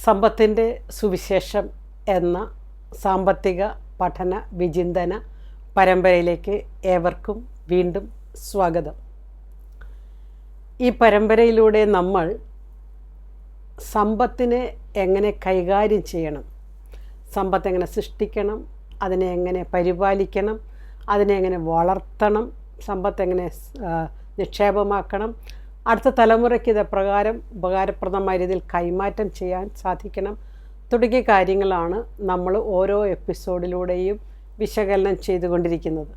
സമ്പത്തിൻ്റെ സുവിശേഷം എന്ന സാമ്പത്തിക പഠന വിചിന്തന പരമ്പരയിലേക്ക് ഏവർക്കും വീണ്ടും സ്വാഗതം. ഈ പരമ്പരയിലൂടെ നമ്മൾ സമ്പത്തിനെ എങ്ങനെ കൈകാര്യം ചെയ്യണം, സമ്പത്ത് എങ്ങനെ സൃഷ്ടിക്കണം, അതിനെ എങ്ങനെ പരിപാലിക്കണം, അതിനെ എങ്ങനെ വളർത്തണം, സമ്പത്ത് എങ്ങനെ നിക്ഷേപമാക്കണം, അടുത്ത തലമുറയ്ക്ക് ഇതപ്രകാരം ഉപകാരപ്രദമായ രീതിയിൽ കൈമാറ്റം ചെയ്യാൻ സാധിക്കണം തുടങ്ങിയ കാര്യങ്ങളാണ് നമ്മൾ ഓരോ എപ്പിസോഡിലൂടെയും വിശകലനം ചെയ്തുകൊണ്ടിരിക്കുന്നത്.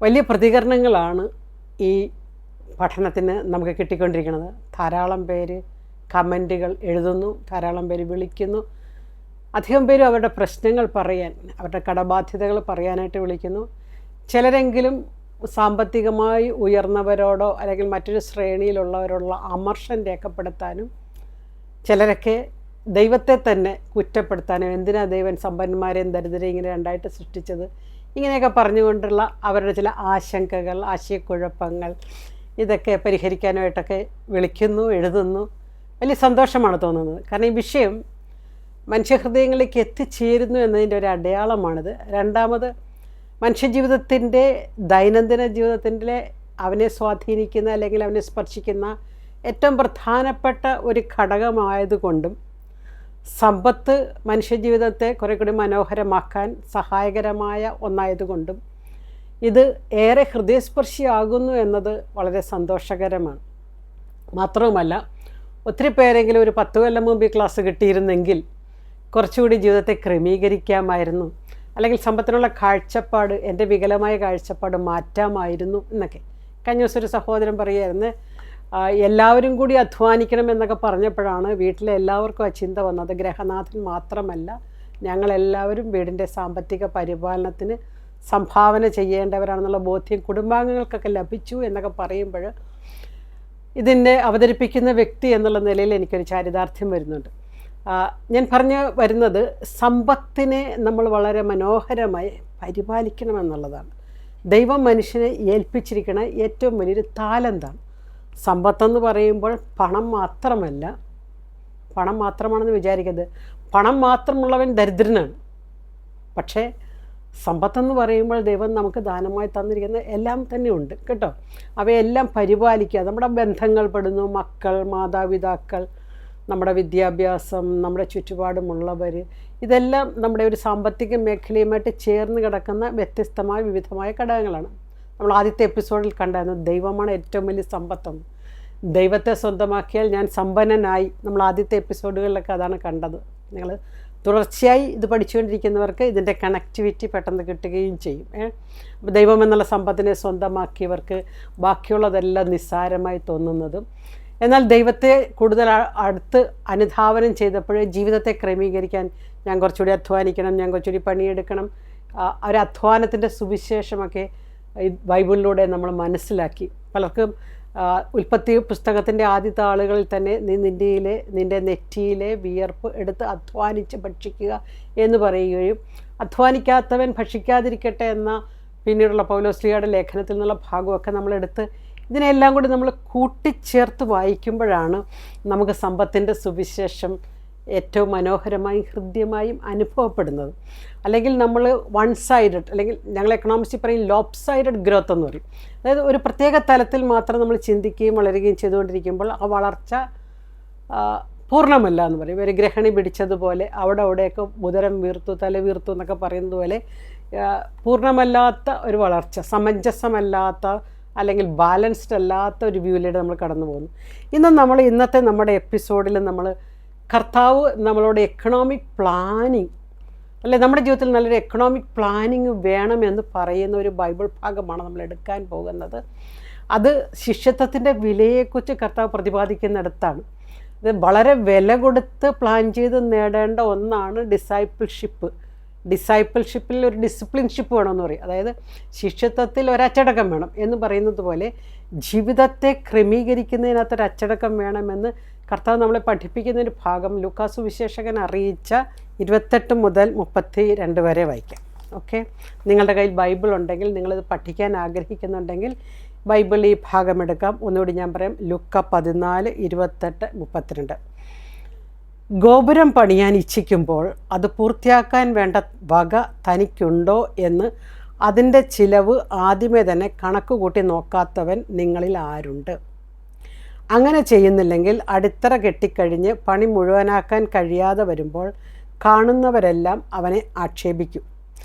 വലിയ പ്രതികരണങ്ങളാണ് ഈ പഠനത്തിന് നമുക്ക് കിട്ടിക്കൊണ്ടിരിക്കുന്നത്. ധാരാളം പേര് കമൻറ്റുകൾ എഴുതുന്നു, ധാരാളം പേര് വിളിക്കുന്നു, അധികം പേരും അവരുടെ പ്രശ്നങ്ങൾ പറയാൻ, അവരുടെ കടബാധ്യതകൾ പറയാനായിട്ട് വിളിക്കുന്നു. ചിലരെങ്കിലും സാമ്പത്തികമായി ഉയർന്നവരോടോ അല്ലെങ്കിൽ മറ്റൊരു ശ്രേണിയിലുള്ളവരോടുള്ള അമർഷം രേഖപ്പെടുത്താനും, ചിലരൊക്കെ ദൈവത്തെ തന്നെ കുറ്റപ്പെടുത്താനും, എന്തിനാ ദൈവൻ സമ്പന്നന്മാരെയും ദരിദ്രരെയും ഇങ്ങനെ രണ്ടായിട്ട് സൃഷ്ടിച്ചത്, ഇങ്ങനെയൊക്കെ പറഞ്ഞുകൊണ്ടുള്ള അവരുടെ ചില ആശങ്കകൾ, ആശയക്കുഴപ്പങ്ങൾ, ഇതൊക്കെ പരിഹരിക്കാനായിട്ടൊക്കെ വിളിക്കുന്നു, എഴുതുന്നു. വലിയ സന്തോഷമാണ് തോന്നുന്നത്. കാരണം ഈ വിഷയം മനുഷ്യഹൃദയങ്ങളിലേക്ക് എത്തിച്ചേരുന്നു എന്നതിൻ്റെ ഒരു അടയാളമാണിത്. രണ്ടാമത്, മനുഷ്യജീവിതത്തിൻ്റെ ദൈനംദിന ജീവിതത്തിൻ്റെ അവനെ സ്വാധീനിക്കുന്ന അല്ലെങ്കിൽ അവനെ സ്പർശിക്കുന്ന ഏറ്റവും പ്രധാനപ്പെട്ട ഒരു ഘടകമായതുകൊണ്ടും സമ്പത്ത് മനുഷ്യജീവിതത്തെ കുറേ കൂടി മനോഹരമാക്കാൻ സഹായകരമായ ഒന്നായതുകൊണ്ടും ഇത് ഏറെ ഹൃദയസ്പർശിയാകുന്നു എന്നത് വളരെ സന്തോഷകരമാണ്. മാത്രവുമല്ല, ഒത്തിരി പേരെങ്കിലും ഒരു 10 കൊല്ലം മുമ്പ് ഈ ക്ലാസ് കിട്ടിയിരുന്നെങ്കിൽ കുറച്ചുകൂടി ജീവിതത്തെ ക്രമീകരിക്കാമായിരുന്നു, അല്ലെങ്കിൽ സമ്പത്തിനുള്ള കാഴ്ചപ്പാട്, എൻ്റെ വികലമായ കാഴ്ചപ്പാട് മാറ്റാമായിരുന്നു എന്നൊക്കെ. കഴിഞ്ഞ ദിവസം ഒരു സഹോദരൻ പറയുമായിരുന്നു, എല്ലാവരും കൂടി അധ്വാനിക്കണം എന്നൊക്കെ പറഞ്ഞപ്പോഴാണ് വീട്ടിലെ എല്ലാവർക്കും ആ ചിന്ത വന്നത്. ഗ്രഹനാഥൻ മാത്രമല്ല, ഞങ്ങളെല്ലാവരും വീടിൻ്റെ സാമ്പത്തിക പരിപാലനത്തിന് സംഭാവന ചെയ്യേണ്ടവരാണെന്നുള്ള ബോധ്യം കുടുംബാംഗങ്ങൾക്കൊക്കെ ലഭിച്ചു എന്നൊക്കെ പറയുമ്പോൾ ഇതിൻ്റെ അവതരിപ്പിക്കുന്ന വ്യക്തി എന്നുള്ള നിലയിൽ എനിക്കൊരു ചാരിതാർത്ഥ്യം വരുന്നുണ്ട്. ഞാൻ പറഞ്ഞു വരുന്നത്, സമ്പത്തിനെ നമ്മൾ വളരെ മനോഹരമായി പരിപാലിക്കണമെന്നുള്ളതാണ്. ദൈവം മനുഷ്യനെ ഏൽപ്പിച്ചിരിക്കുന്ന ഏറ്റവും വലിയൊരു താലന്താണ്. സമ്പത്തെന്ന് പറയുമ്പോൾ പണം മാത്രമല്ല, പണം മാത്രമാണെന്ന് വിചാരിക്കരുത്. പണം മാത്രമുള്ളവൻ ദരിദ്രനാണ്. പക്ഷേ സമ്പത്തെന്ന് പറയുമ്പോൾ ദൈവം നമുക്ക് ദാനമായി തന്നിരിക്കുന്ന എല്ലാം തന്നെ ഉണ്ട് കേട്ടോ. അവയെല്ലാം പരിപാലിക്കുക. നമ്മുടെ ബന്ധങ്ങൾ പെടുന്നു, മക്കൾ, മാതാപിതാക്കൾ, നമ്മുടെ വിദ്യാഭ്യാസം, നമ്മുടെ ചുറ്റുപാടുമുള്ളവർ, ഇതെല്ലാം നമ്മുടെ ഒരു സാമ്പത്തിക മേഖലയുമായിട്ട് ചേർന്ന് കിടക്കുന്ന വ്യത്യസ്തമായ വിവിധമായ ഘടകങ്ങളാണ്. നമ്മൾ ആദ്യത്തെ എപ്പിസോഡിൽ കണ്ടായിരുന്നു ദൈവമാണ് ഏറ്റവും വലിയ സമ്പത്തെന്ന്. ദൈവത്തെ സ്വന്തമാക്കിയാൽ ഞാൻ സമ്പന്നനായി. നമ്മൾ ആദ്യത്തെ എപ്പിസോഡുകളിലൊക്കെ അതാണ് കണ്ടത്. നിങ്ങൾ തുടർച്ചയായി ഇത് പഠിച്ചുകൊണ്ടിരിക്കുന്നവർക്ക് ഇതിൻ്റെ കണക്ടിവിറ്റി പെട്ടെന്ന് കിട്ടുകയും ചെയ്യും. അപ്പോൾ ദൈവം എന്നുള്ള സമ്പത്തിനെ സ്വന്തമാക്കിയവർക്ക് ബാക്കിയുള്ളതെല്ലാം നിസ്സാരമായി തോന്നുന്നതും, എന്നാൽ ദൈവത്തെ കൂടുതൽ അടുത്ത് അനുധാവനം ചെയ്തപ്പോഴേ ജീവിതത്തെ ക്രമീകരിക്കാൻ ഞാൻ കുറച്ചുകൂടി അധ്വാനിക്കണം, ഞാൻ കുറച്ചുകൂടി പണിയെടുക്കണം, ഒരു അധ്വാനത്തിൻ്റെ സുവിശേഷമൊക്കെ ഈ ബൈബിളിലൂടെ നമ്മൾ മനസ്സിലാക്കി. പലർക്കും ഉൽപ്പത്തി പുസ്തകത്തിൻ്റെ ആദ്യത്തെ ആളുകളിൽ തന്നെ നിൻ്റെ നെറ്റിയിലെ വിയർപ്പ് എടുത്ത് അധ്വാനിച്ച് ഭക്ഷിക്കുക എന്ന് പറയുകയും, അധ്വാനിക്കാത്തവൻ ഭക്ഷിക്കാതിരിക്കട്ടെ എന്ന പിന്നീടുള്ള പൗലോസ്ലീഹയുടെ ലേഖനത്തിൽ നിന്നുള്ള ഭാഗമൊക്കെ നമ്മളെടുത്ത് ഇതിനെല്ലാം കൂടി നമ്മൾ കൂട്ടിച്ചേർത്ത് വായിക്കുമ്പോഴാണ് നമുക്ക് സമ്പത്തിൻ്റെ സുവിശേഷം ഏറ്റവും മനോഹരമായും ഹൃദ്യമായും അനുഭവപ്പെടുന്നത്. അല്ലെങ്കിൽ നമ്മൾ വൺ സൈഡഡ്, അല്ലെങ്കിൽ ഞങ്ങൾ എക്കണോമിക്സിൽ പറയും ലോപ്പ് സൈഡഡ് ഗ്രോത്ത് എന്ന് പറയും. അതായത് ഒരു പ്രത്യേക തലത്തിൽ മാത്രം നമ്മൾ ചിന്തിക്കുകയും വളരുകയും ചെയ്തുകൊണ്ടിരിക്കുമ്പോൾ ആ വളർച്ച പൂർണ്ണമല്ല എന്ന് പറയും. ഒരു ഗ്രഹണി പിടിച്ചതുപോലെ അവിടെയൊക്കെ ഉദരം വീർത്തു, തല വീർത്തു എന്നൊക്കെ പറയുന്നത് പോലെ പൂർണ്ണമല്ലാത്ത ഒരു വളർച്ച, സമഞ്ജസമല്ലാത്ത അല്ലെങ്കിൽ ബാലൻസ്ഡ് അല്ലാത്ത ഒരു വ്യൂയിലൂടെ നമ്മൾ കടന്നു പോകുന്നു. ഇന്നത്തെ നമ്മുടെ എപ്പിസോഡിൽ നമ്മൾ കർത്താവ് നമ്മളോട് എക്കണോമിക് പ്ലാനിങ്, അല്ലെ നമ്മുടെ ജീവിതത്തിൽ നല്ലൊരു എക്കണോമിക് പ്ലാനിങ് വേണമെന്ന് പറയുന്ന ഒരു ബൈബിൾ ഭാഗമാണ് നമ്മൾ എടുക്കാൻ പോകുന്നത്. അത് ശിഷ്യത്വത്തിൻ്റെ വിലയെക്കുറിച്ച് കർത്താവ് പ്രതിപാദിക്കുന്നിടത്താണ്. ഇത് വളരെ വില കൊടുത്ത് പ്ലാൻ ചെയ്ത് നേടേണ്ട ഒന്നാണ് ഡിസൈപ്പിൾഷിപ്പ്. ഡിസൈപ്പിൾഷിപ്പിൽ ഒരു ഡിസിപ്ലിൻഷിപ്പ് വേണമെന്ന് പറയും. അതായത് ശിഷ്യത്വത്തിൽ ഒരച്ചടക്കം വേണം എന്ന് പറയുന്നത് പോലെ ജീവിതത്തെ ക്രമീകരിക്കുന്നതിനകത്തൊരു അച്ചടക്കം വേണമെന്ന് കർത്താവ് നമ്മളെ പഠിപ്പിക്കുന്ന ഒരു ഭാഗം ലൂക്കാസ് സുവിശേഷകൻ അറിയിച്ച 28 മുതൽ 32 വരെ വായിക്കാം. ഓക്കെ, നിങ്ങളുടെ കയ്യിൽ ബൈബിൾ ഉണ്ടെങ്കിൽ, നിങ്ങളിത് പഠിക്കാൻ ആഗ്രഹിക്കുന്നുണ്ടെങ്കിൽ ബൈബിൾ ഈ ഭാഗമെടുക്കാം. ഒന്നുകൂടി ഞാൻ പറയാം, ലൂക്ക 14, 28, 32. ഗോപുരം പണിയാൻ ഇച്ഛിക്കുമ്പോൾ അത് പൂർത്തിയാക്കാൻ വേണ്ട വക തനിക്കുണ്ടോ എന്ന് അതിൻ്റെ ചിലവ് ആദ്യമേ തന്നെ കണക്ക് കൂട്ടി നോക്കാത്തവൻ നിങ്ങളിൽ ആരുണ്ട്? അങ്ങനെ ചെയ്യുന്നില്ലെങ്കിൽ അടിത്തറ കെട്ടിക്കഴിഞ്ഞ് പണി മുഴുവനാക്കാൻ കഴിയാതെ വരുമ്പോൾ കാണുന്നവരെല്ലാം അവനെ ആക്ഷേപിക്കും.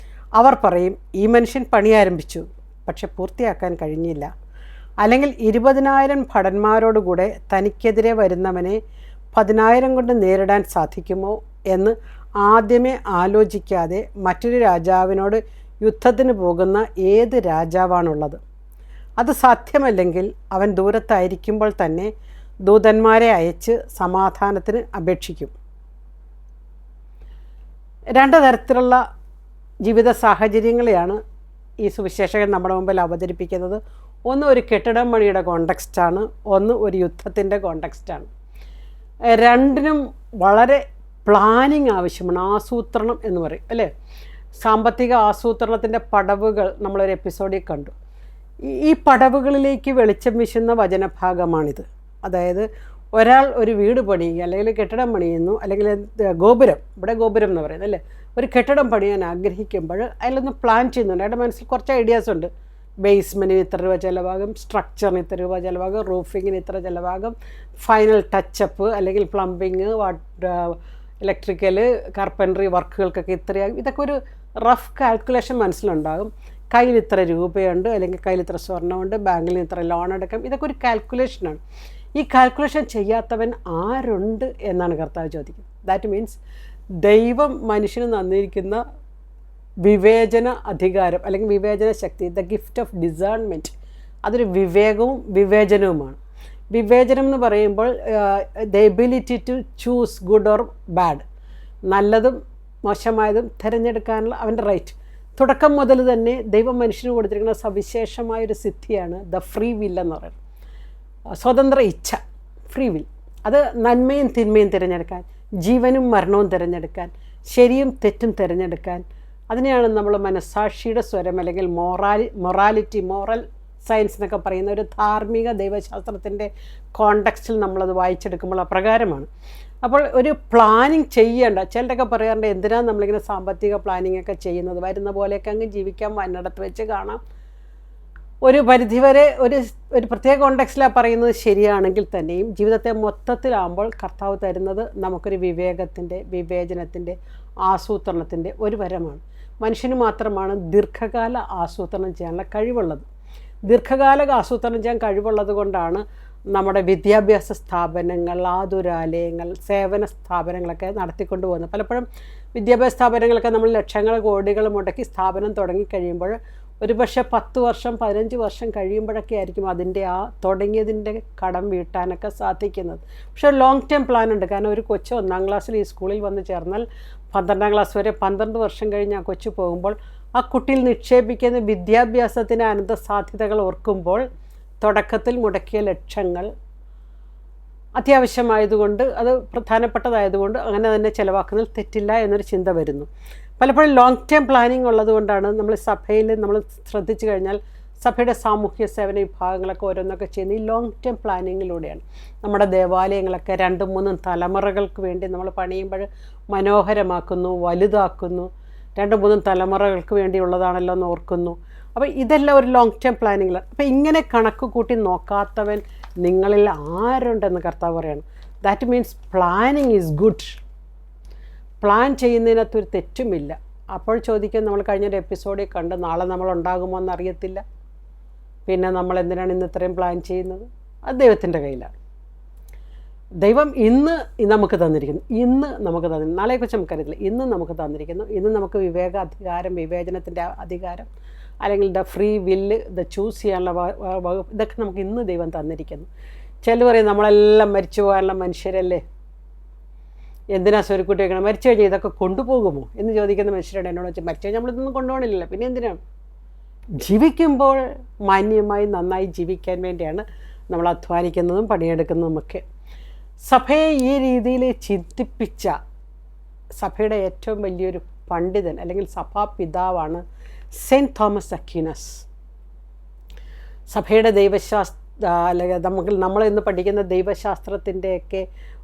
അവർ പറയും, ഈ മനുഷ്യൻ പണി ആരംഭിച്ചു, പക്ഷെ പൂർത്തിയാക്കാൻ കഴിഞ്ഞില്ല. അല്ലെങ്കിൽ 20,000 ഭടന്മാരോടുകൂടെ തനിക്കെതിരെ വരുന്നവനെ 10,000 കൊണ്ട് നേരിടാൻ സാധിക്കുമോ എന്ന് ആദ്യമേ ആലോചിക്കാതെ മറ്റൊരു രാജാവിനോട് യുദ്ധത്തിന് പോകുന്ന ഏത് രാജാവാണുള്ളത്? അത് സാധ്യമല്ലെങ്കിൽ അവൻ ദൂരത്തായിരിക്കുമ്പോൾ തന്നെ ദൂതന്മാരെ അയച്ച് സമാധാനത്തിന് അപേക്ഷിക്കും. 2 തരത്തിലുള്ള ജീവിത സാഹചര്യങ്ങളെയാണ് ഈ സുവിശേഷകൻ നമ്മുടെ മുമ്പിൽ അവതരിപ്പിക്കുന്നത്. ഒന്ന് ഒരു കെട്ടിടം പണിയുടെ കോണ്ടെക്സ്റ്റാണ്, ഒന്ന് ഒരു യുദ്ധത്തിൻ്റെ കോണ്ടെക്സ്റ്റാണ്. രണ്ടിനും വളരെ പ്ലാനിങ് ആവശ്യമാണ്, ആസൂത്രണം എന്ന് പറയും അല്ലേ. സാമ്പത്തിക ആസൂത്രണത്തിൻ്റെ പടവുകൾ നമ്മളൊരു എപ്പിസോഡിൽ കണ്ടു. ഈ പടവുകളിലേക്ക് വെളിച്ചം വീശുന്ന വചനഭാഗമാണിത്. അതായത് ഒരാൾ ഒരു വീട് പണിയുക, അല്ലെങ്കിൽ കെട്ടിടം പണിയുന്നു, അല്ലെങ്കിൽ ഗോപുരം, ഇവിടെ ഗോപുരം എന്ന് പറയുന്നത് അല്ലേ, ഒരു കെട്ടിടം പണിയാൻ ആഗ്രഹിക്കുമ്പോൾ അതിലൊന്ന് പ്ലാൻ ചെയ്യുന്നുണ്ട്. അയാളുടെ മനസ്സിൽ കുറച്ച് ഐഡിയാസ് ഉണ്ട്. ബേസ്മെൻറ്റിന് ഇത്ര രൂപ ചിലവാകും, സ്ട്രക്ചറിന് ഇത്ര രൂപ ചിലവാകും, റൂഫിങ്ങിന് ഇത്ര ചിലവാകും, ഫൈനൽ ടച്ചപ്പ് അല്ലെങ്കിൽ പ്ലംബിങ്, ഇലക്ട്രിക്കൽ, കാർപ്പൻട്രി വർക്കുകൾക്കൊക്കെ ഇത്രയാകും. ഇതൊക്കെ ഒരു റഫ് കാൽക്കുലേഷൻ മനസ്സിലുണ്ടാകും. കയ്യിൽ ഇത്ര രൂപയുണ്ട്, അല്ലെങ്കിൽ കയ്യിൽ ഇത്ര സ്വർണ്ണമുണ്ട്, ബാങ്കിൽ നിന്ന് ഇത്ര ലോൺ എടുക്കാം. ഇതൊക്കെ ഒരു കാൽക്കുലേഷനാണ്. ഈ കാൽക്കുലേഷൻ ചെയ്യാത്തവൻ ആരുണ്ട് എന്നാണ് കർത്താവ് ചോദിക്കുന്നത്. ദാറ്റ് മീൻസ് ദൈവം മനുഷ്യന് തന്നിരിക്കുന്ന വിവേചന അധികാരം അല്ലെങ്കിൽ വിവേചന ശക്തി, ദ ഗിഫ്റ്റ് ഓഫ് ഡിസേൺമെൻറ്റ്, അതൊരു വിവേകവും വിവേചനവുമാണ്. വിവേചനം എന്ന് പറയുമ്പോൾ the ability to choose good or bad, നല്ലതും മോശമായതും തിരഞ്ഞെടുക്കാനുള്ള അവൻ്റെ റൈറ്റ്. തുടക്കം മുതൽ തന്നെ ദൈവം മനുഷ്യന് കൊടുത്തിരിക്കുന്ന സവിശേഷമായൊരു സിദ്ധിയാണ് ദ ഫ്രീ വിൽ എന്ന് പറയുന്നത്. സ്വതന്ത്ര ഇച്ഛ, ഫ്രീ വിൽ. അത് നന്മയും തിന്മയും തിരഞ്ഞെടുക്കാൻ, ജീവനും മരണവും തിരഞ്ഞെടുക്കാൻ, ശരിയും തെറ്റും തിരഞ്ഞെടുക്കാൻ. അതിനെയാണ് നമ്മൾ മനസ്സാക്ഷിയുടെ സ്വരം അല്ലെങ്കിൽ മൊറാലിറ്റി, മോറൽ സയൻസ് എന്നൊക്കെ പറയുന്ന ഒരു ധാർമ്മിക ദൈവശാസ്ത്രത്തിൻ്റെ കോണ്ടെക്സ്റ്റിൽ നമ്മളത് വായിച്ചെടുക്കുമ്പോൾ അപ്രകാരമാണ്. അപ്പോൾ ഒരു പ്ലാനിങ് ചെയ്യേണ്ട, ചിലരൊക്കെ പറയാറുണ്ട് എന്തിനാണ് നമ്മളിങ്ങനെ സാമ്പത്തിക പ്ലാനിങ് ഒക്കെ ചെയ്യുന്നത്, വരുന്ന പോലെയൊക്കെ അങ്ങ് ജീവിക്കാൻ വന്നിടത്ത് വെച്ച് കാണാം. ഒരു പരിധിവരെ ഒരു പ്രത്യേക കോണ്ടെക്സ്റ്റിലാണ് പറയുന്നത് ശരിയാണെങ്കിൽ തന്നെയും ജീവിതത്തെ മൊത്തത്തിലാകുമ്പോൾ കർത്താവ് തരുന്നത് നമുക്കൊരു വിവേകത്തിൻ്റെ, വിവേചനത്തിൻ്റെ, ആസൂത്രണത്തിൻ്റെ ഒരു വരമാണ്. മനുഷ്യന് മാത്രമാണ് ദീർഘകാല ആസൂത്രണം ചെയ്യാനുള്ള കഴിവുള്ളത്. ദീർഘകാല ആസൂത്രണം ചെയ്യാൻ കഴിവുള്ളത് കൊണ്ടാണ് നമ്മുടെ വിദ്യാഭ്യാസ സ്ഥാപനങ്ങൾ, ആതുരാലയങ്ങൾ, സേവന സ്ഥാപനങ്ങളൊക്കെ നടത്തിക്കൊണ്ട് പോകുന്നത്. പലപ്പോഴും വിദ്യാഭ്യാസ സ്ഥാപനങ്ങളൊക്കെ നമ്മൾ ലക്ഷങ്ങൾ കോടികൾ മുടക്കി സ്ഥാപനം തുടങ്ങിക്കഴിയുമ്പോൾ ഒരു പക്ഷേ 10 വർഷം 15 വർഷം കഴിയുമ്പോഴൊക്കെ ആയിരിക്കും അതിൻ്റെ തുടങ്ങിയതിൻ്റെ കടം വീട്ടാനൊക്കെ സാധിക്കുന്നത്. പക്ഷേ ലോങ് ടേം പ്ലാൻ ഉണ്ട്. കാരണം ഒരു കൊച്ച് 1ാം ക്ലാസ്സിൽ ഈ സ്കൂളിൽ വന്ന് ചേർന്നാൽ 12ാം ക്ലാസ് വരെ 12 വർഷം കഴിഞ്ഞ് ആ കൊച്ചു പോകുമ്പോൾ ആ കുട്ടിയിൽ നിക്ഷേപിക്കുന്ന വിദ്യാഭ്യാസത്തിന് അനന്ത സാധ്യതകൾ ഓർക്കുമ്പോൾ തുടക്കത്തിൽ മുടക്കിയ ലക്ഷങ്ങൾ അത്യാവശ്യമായതുകൊണ്ട്, അത് പ്രധാനപ്പെട്ടതായതുകൊണ്ട് അങ്ങനെ തന്നെ ചിലവാക്കുന്നതിൽ തെറ്റില്ല എന്നൊരു ചിന്ത വരുന്നു. പലപ്പോഴും ലോങ് ടേം പ്ലാനിങ് ഉള്ളതുകൊണ്ടാണ് നമ്മൾ സഭയിൽ നമ്മൾ ശ്രദ്ധിച്ചു കഴിഞ്ഞാൽ സഭയുടെ സാമൂഹ്യ സേവന വിഭാഗങ്ങളൊക്കെ ഓരോന്നൊക്കെ ചെയ്യുന്നത് ഈ ലോങ് ടേം പ്ലാനിങ്ങിലൂടെയാണ്. നമ്മുടെ ദേവാലയങ്ങളൊക്കെ 2-3 തലമുറകൾക്ക് വേണ്ടി നമ്മൾ പണിയുമ്പോൾ മനോഹരമാക്കുന്നു, വലുതാക്കുന്നു. 2-3 തലമുറകൾക്ക് വേണ്ടിയുള്ളതാണല്ലോ എന്ന് ഓർക്കുന്നു. അപ്പോൾ ഇതെല്ലാം ഒരു ലോങ് ടേം പ്ലാനിങ്ങിലാണ്. അപ്പോൾ ഇങ്ങനെ കണക്ക് കൂട്ടി നോക്കാത്തവൻ നിങ്ങളിൽ ആരുണ്ടെന്ന് കർത്താവ് പറയാണ്. That means planning is good. Plan ചെയ്യുന്നതിനകത്തൊരു തെറ്റുമില്ല. അപ്പോൾ ചോദിക്കാൻ നമ്മൾ കഴിഞ്ഞൊരു എപ്പിസോഡിൽ കണ്ട് നാളെ നമ്മൾ ഉണ്ടാകുമോ എന്നറിയത്തില്ല, പിന്നെ നമ്മൾ എന്തിനാണ് ഇന്ന് ഇത്രയും പ്ലാൻ ചെയ്യുന്നത്? അത് ദൈവത്തിൻ്റെ കയ്യിലാണ്. ദൈവം ഇന്ന് നമുക്ക് തന്നിരിക്കുന്നു, ഇന്ന് നമുക്ക് നാളെക്കുറിച്ച് നമുക്കറിയത്തില്ല, ഇന്ന് നമുക്ക് തന്നിരിക്കുന്നു. ഇന്ന് നമുക്ക് വിവേക അധികാരം, വിവേചനത്തിൻ്റെ അധികാരം, അല്ലെങ്കിൽ ദ ഫ്രീ വില്ല്, ദ ചൂസ് ചെയ്യാനുള്ള വകുപ്പ്, ഇതൊക്കെ നമുക്ക് ഇന്ന് ദൈവം തന്നിരിക്കുന്നു. ചിലർ പറയും നമ്മളെല്ലാം മരിച്ചു പോകാനുള്ള മനുഷ്യരല്ലേ, എന്തിനാ സ്വരുക്കൂട്ടി വെക്കണം, മരിച്ചു കഴിഞ്ഞാൽ ഇതൊക്കെ കൊണ്ടുപോകുമോ എന്ന് ചോദിക്കുന്ന മനുഷ്യരോട് എന്നോട് വെച്ചാൽ മരിച്ചു കഴിഞ്ഞാൽ നമ്മളിതൊന്നും കൊണ്ടുപോകണില്ല, പിന്നെ എന്തിനാണ്? ജീവിക്കുമ്പോൾ മാന്യമായി നന്നായി ജീവിക്കാൻ വേണ്ടിയാണ് നമ്മൾ അധ്വാനിക്കുന്നതും പണിയെടുക്കുന്നതുമൊക്കെ. സഭയെ ഈ രീതിയിൽ ചിന്തിപ്പിച്ച സഭയുടെ ഏറ്റവും വലിയൊരു പണ്ഡിതൻ അല്ലെങ്കിൽ സഭാപിതാവാണ് സെയിൻറ്റ് തോമസ് അക്വീനസ്. സഭയുടെ അല്ലെങ്കിൽ നമ്മൾ ഇന്ന് പഠിക്കുന്ന ദൈവശാസ്ത്രത്തിൻ്റെയൊക്കെ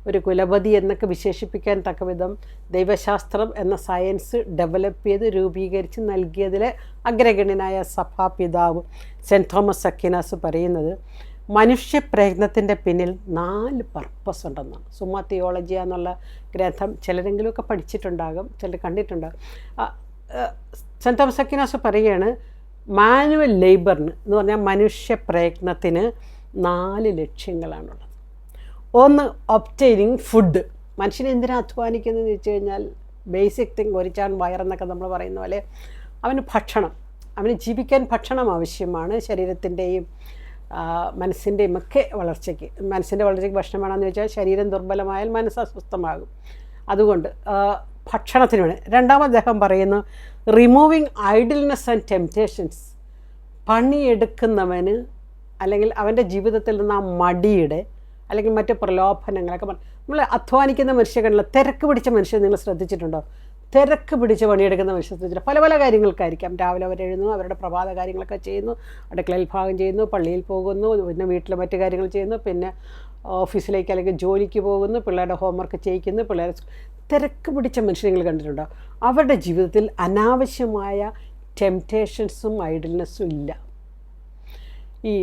ഒരു കുലപതി എന്നൊക്കെ വിശേഷിപ്പിക്കാൻ തക്കവിധം ദൈവശാസ്ത്രം എന്ന സയൻസ് ഡെവലപ്പ് ചെയ്ത് രൂപീകരിച്ച് നൽകിയതിലെ അഗ്രഗണ്യനായ സഭാപിതാവ് സെൻറ്റ് തോമസ് അക്വിനാസ് പറയുന്നത് മനുഷ്യ പ്രയത്നത്തിൻ്റെ പിന്നിൽ 4 പർപ്പസ് ഉണ്ടെന്നാണ്. സുമ്മാ തിയോളജിയ എന്നുള്ള ഗ്രന്ഥം ചിലരെങ്കിലുമൊക്കെ പഠിച്ചിട്ടുണ്ടാകും, ചിലർ കണ്ടിട്ടുണ്ടാകും. സെൻറ്റ് തോമസ് അക്വിനാസ് പറയുകയാണ് മാനുവൽ ലേബറിന് എന്ന് പറഞ്ഞാൽ മനുഷ്യ പ്രയത്നത്തിന് 4 ലക്ഷ്യങ്ങളാണുള്ളത്. ഒന്ന്, ഒബ്റ്റെയിനിങ് ഫുഡ്. മനുഷ്യൻ എന്തിനാ അധ്വാനിക്കുന്നതെന്ന് വെച്ച് കഴിഞ്ഞാൽ ബേസിക് തിങ്, ഒരിച്ചാൻ വയറെന്നൊക്കെ നമ്മൾ പറയുന്ന പോലെ അവന് ഭക്ഷണം, അവന് ജീവിക്കാൻ ഭക്ഷണം ആവശ്യമാണ്. ശരീരത്തിൻ്റെയും മനസ്സിൻ്റെയും ഒക്കെ വളർച്ചയ്ക്ക്. മനസ്സിൻ്റെ വളർച്ചയ്ക്ക് ഭക്ഷണം വേണമെന്ന് വെച്ചാൽ ശരീരം ദുർബലമായാൽ മനസ്സ് അസ്വസ്ഥമാകും. അതുകൊണ്ട് ഭക്ഷണത്തിന് വേണം. രണ്ടാമത് അദ്ദേഹം പറയുന്നു റിമൂവിങ് ഐഡിൽനെസ് ആൻഡ് ടെംപ്റ്റേഷൻസ്. പണിയെടുക്കുന്നവന് അല്ലെങ്കിൽ അവൻ്റെ ജീവിതത്തിൽ നിന്ന് ആ മടിയുടെ അല്ലെങ്കിൽ മറ്റ് പ്രലോഭനങ്ങളൊക്കെ നമ്മൾ അധ്വാനിക്കുന്ന മനുഷ്യർക്കുള്ള തിരക്ക് പിടിച്ച മനുഷ്യർ നിങ്ങൾ ശ്രദ്ധിച്ചിട്ടുണ്ടോ? തിരക്ക് പിടിച്ച് പണിയെടുക്കുന്ന മനുഷ്യർ ശ്രദ്ധിച്ചിട്ട് പല പല കാര്യങ്ങൾക്കായിരിക്കാം. രാവിലെ അവർ എഴുതുന്നു, അവരുടെ പ്രഭാത കാര്യങ്ങളൊക്കെ ചെയ്യുന്നു, അടുക്കളയിൽ ഭാഗം ചെയ്യുന്നു, പള്ളിയിൽ പോകുന്നു, പിന്നെ വീട്ടിലെ മറ്റു കാര്യങ്ങൾ ചെയ്യുന്നു, പിന്നെ ഓഫീസിലേക്ക് അല്ലെങ്കിൽ ജോലിക്ക് പോകുന്നു, പിള്ളേരുടെ ഹോംവർക്ക് ചെയ്യിക്കുന്നു, പിള്ളേരെ തിരക്ക് പിടിച്ച മനുഷ്യർ നിങ്ങൾ കണ്ടിട്ടുണ്ടോ? അവരുടെ ജീവിതത്തിൽ അനാവശ്യമായ ടെംപ്റ്റേഷൻസും ഐഡിൽനെസ്സും ഇല്ല. ഈ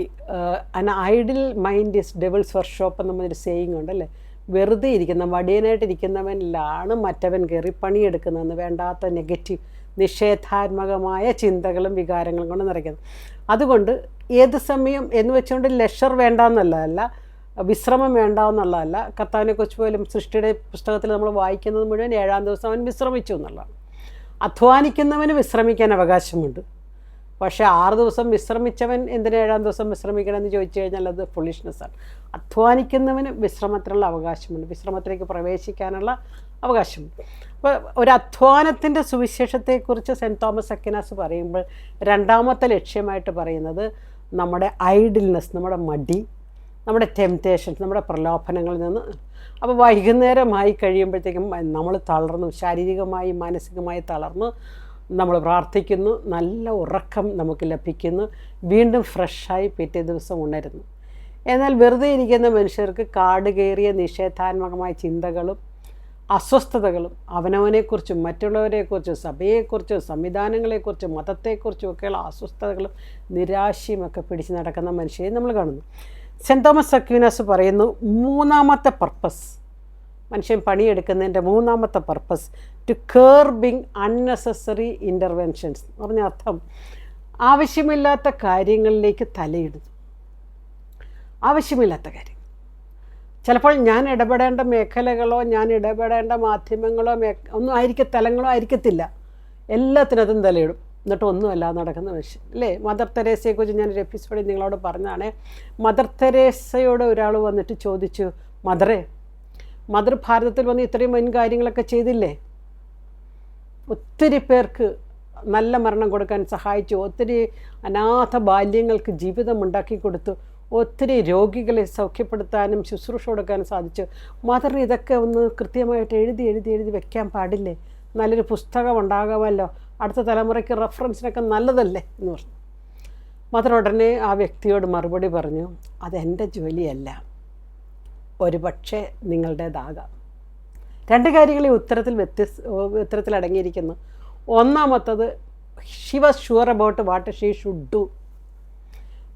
idle mind is devils workshop എന്നൊരു സേയിങ് ഉണ്ടല്ലേ. വെറുതെ ഇരിക്കുന്ന മടിയനായിട്ടിരിക്കുന്നവനിലാണ് മറ്റവൻ കയറി പണിയെടുക്കുന്നതെന്ന്. വേണ്ടാത്ത നെഗറ്റീവ് നിഷേധാത്മകമായ ചിന്തകളും വികാരങ്ങളും കൊണ്ട് നിറയ്ക്കുന്നത്. അതുകൊണ്ട് ഏത് സമയം എന്ന് വെച്ചുകൊണ്ട് ലെഷർ വേണ്ടാന്നുള്ളതല്ല, വിശ്രമം വേണ്ടാവുന്നുള്ളതല്ല. കർത്താവിനെക്കുറിച്ച് പോലും സൃഷ്ടിയുടെ പുസ്തകത്തിൽ നമ്മൾ വായിക്കുന്നത് മുഴുവൻ 7-ാം ദിവസം അവൻ വിശ്രമിച്ചു എന്നുള്ളതാണ്. അധ്വാനിക്കുന്നവന് വിശ്രമിക്കാൻ അവകാശമുണ്ട്. പക്ഷേ 6 ദിവസം വിശ്രമിച്ചവൻ എന്തിനാ 7-ാം ദിവസം വിശ്രമിക്കണമെന്ന് ചോദിച്ചു കഴിഞ്ഞാൽ അത് ഫുളിഷ്നെസ്സാണ്. അധ്വാനിക്കുന്നവന് വിശ്രമത്തിനുള്ള അവകാശമുണ്ട്, വിശ്രമത്തിലേക്ക് പ്രവേശിക്കാനുള്ള അവകാശമുണ്ട്. അപ്പോൾ ഒരു അധ്വാനത്തിൻ്റെ സുവിശേഷത്തെക്കുറിച്ച് സെൻറ്റ് തോമസ് അക്വിനാസ് പറയുമ്പോൾ രണ്ടാമത്തെ ലക്ഷ്യമായിട്ട് പറയുന്നത് നമ്മുടെ ഐഡിൽനെസ്, നമ്മുടെ മടി, നമ്മുടെ ടെംപ്റ്റേഷൻസ്, നമ്മുടെ പ്രലോഭനങ്ങളിൽ നിന്ന്. അപ്പോൾ വൈകുന്നേരമായി കഴിയുമ്പോഴത്തേക്കും നമ്മൾ തളർന്നു, ശാരീരികമായി മാനസികമായി തളർന്നു. നമ്മൾ പ്രാർത്ഥിക്കുന്നു, നല്ല ഉറക്കം നമുക്ക് ലഭിക്കുന്നു, വീണ്ടും ഫ്രഷായി പിറ്റേ ദിവസം ഉണരുന്നു. എന്നാൽ വെറുതെ ഇരിക്കുന്ന മനുഷ്യർക്ക് കാട് കയറിയ നിഷേധാത്മകമായ ചിന്തകളും അസ്വസ്ഥതകളും അവനവനെക്കുറിച്ചും മറ്റുള്ളവരെക്കുറിച്ചും സഭയെക്കുറിച്ചും സംവിധാനങ്ങളെക്കുറിച്ചും മതത്തെക്കുറിച്ചും ഒക്കെയുള്ള അസ്വസ്ഥതകളും നിരാശയുമൊക്കെ പിടിച്ച് നടക്കുന്ന മനുഷ്യരെ നമ്മൾ കാണുന്നു. സെൻറ്റ് തോമസ് അക്വിനാസ് പറയുന്നു മൂന്നാമത്തെ പർപ്പസ്, മനുഷ്യൻ പണിയെടുക്കുന്നതിൻ്റെ മൂന്നാമത്തെ പർപ്പസ് ടു കർബിങ് അൺനെസസറി ഇൻ്റർവെൻഷൻസ് എന്ന് പറഞ്ഞ അർത്ഥം ആവശ്യമില്ലാത്ത കാര്യങ്ങളിലേക്ക് തലയിടുന്നു. ആവശ്യമില്ലാത്ത കാര്യം ചിലപ്പോൾ ഞാൻ ഇടപെടേണ്ട മേഖലകളോ ഞാൻ ഇടപെടേണ്ട മാധ്യമങ്ങളോ ഒന്നും തലങ്ങളോ ആയിരിക്കത്തില്ല, എല്ലാത്തിനകത്തും തലയിടും. എന്നിട്ട് ഒന്നുമല്ല നടക്കുന്ന മനുഷ്യൻ അല്ലേ. മദർ തെരേസയെക്കുറിച്ച് ഞാനൊരു എപ്പിസോഡിൽ നിങ്ങളോട് പറഞ്ഞാണ്. മദർ തെരേസയോട് ഒരാൾ വന്നിട്ട് ചോദിച്ചു, മദർ ഭാരതത്തിൽ വന്ന് ഇത്രയും വൻ കാര്യങ്ങളൊക്കെ ചെയ്തില്ലേ, ഒത്തിരി പേർക്ക് നല്ല മരണം കൊടുക്കാൻ സഹായിച്ചു, ഒത്തിരി അനാഥ ബാല്യങ്ങൾക്ക് ജീവിതം ഉണ്ടാക്കി കൊടുത്തു, ഒത്തിരി രോഗികളെ സൗഖ്യപ്പെടുത്താനും ശുശ്രൂഷ കൊടുക്കാനും സാധിച്ചു. മദർ ഇതൊക്കെ ഒന്ന് കൃത്യമായിട്ട് എഴുതി വെക്കാൻ പാടില്ലേ? നല്ലൊരു പുസ്തകം ഉണ്ടാകാമല്ലോ, അടുത്ത തലമുറയ്ക്ക് റെഫറൻസിനൊക്കെ നല്ലതല്ലേ എന്ന് പറഞ്ഞു. മദർ ഉടനെ ആ വ്യക്തിയോട് മറുപടി പറഞ്ഞു, അതെൻ്റെ ജോലിയല്ല, ഒരു പക്ഷേ നിങ്ങളുടേതാകാം. 2 കാര്യങ്ങൾ ഈ ഉത്തരത്തിൽ അടങ്ങിയിരിക്കുന്നു. ഒന്നാമത്തത്, she was sure about what she should do.